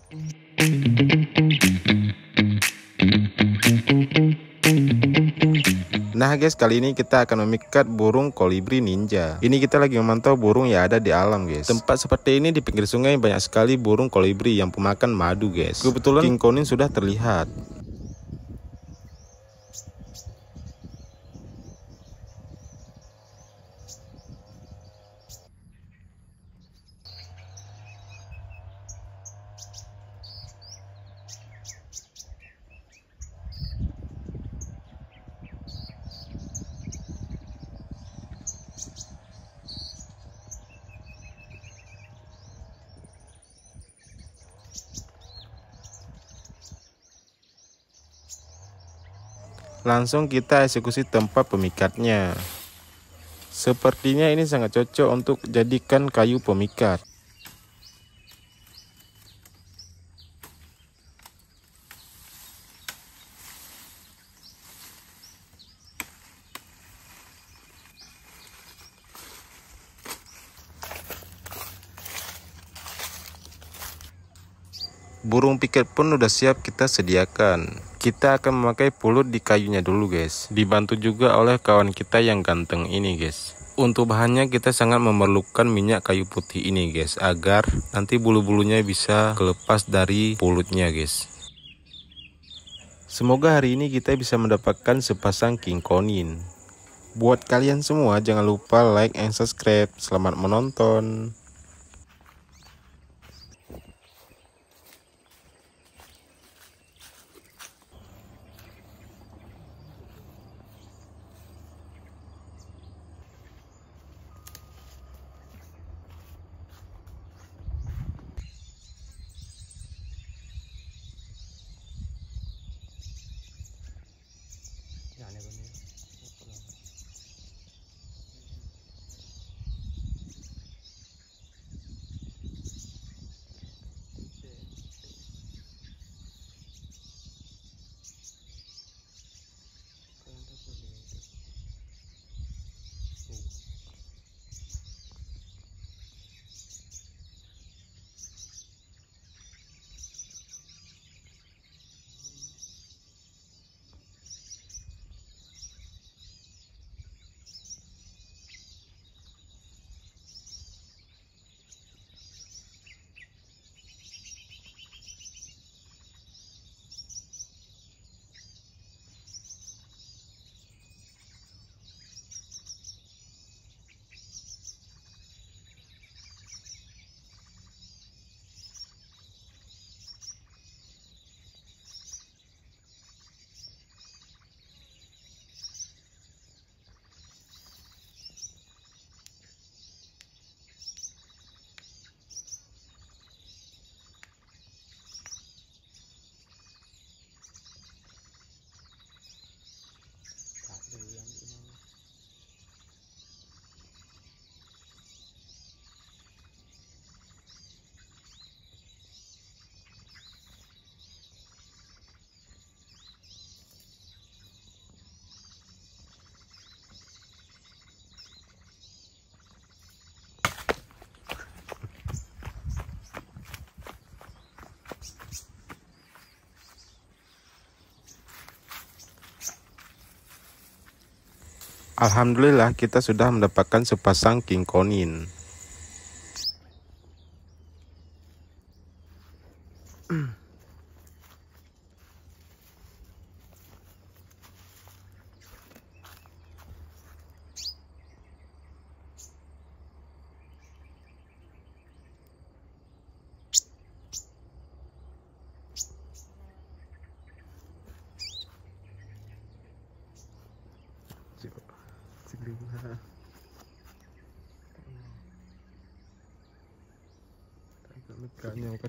Nah guys, kali ini kita akan memikat burung kolibri ninja. Ini kita lagi memantau burung yang ada di alam guys. Tempat seperti ini di pinggir sungai banyak sekali burung kolibri yang pemakan madu guys. Kebetulan king konin sudah terlihat. Langsung kita eksekusi tempat pemikatnya. Sepertinya ini sangat cocok untuk jadikan kayu pemikat. Burung piket pun udah siap kita sediakan. Kita akan memakai pulut di kayunya dulu guys. Dibantu juga oleh kawan kita yang ganteng ini guys. Untuk bahannya kita sangat memerlukan minyak kayu putih ini guys, agar nanti bulu-bulunya bisa kelepas dari pulutnya guys. Semoga hari ini kita bisa mendapatkan sepasang king konin. Buat kalian semua jangan lupa like and subscribe. Selamat menonton. Alhamdulillah kita sudah mendapatkan sepasang king konin. Kayaknya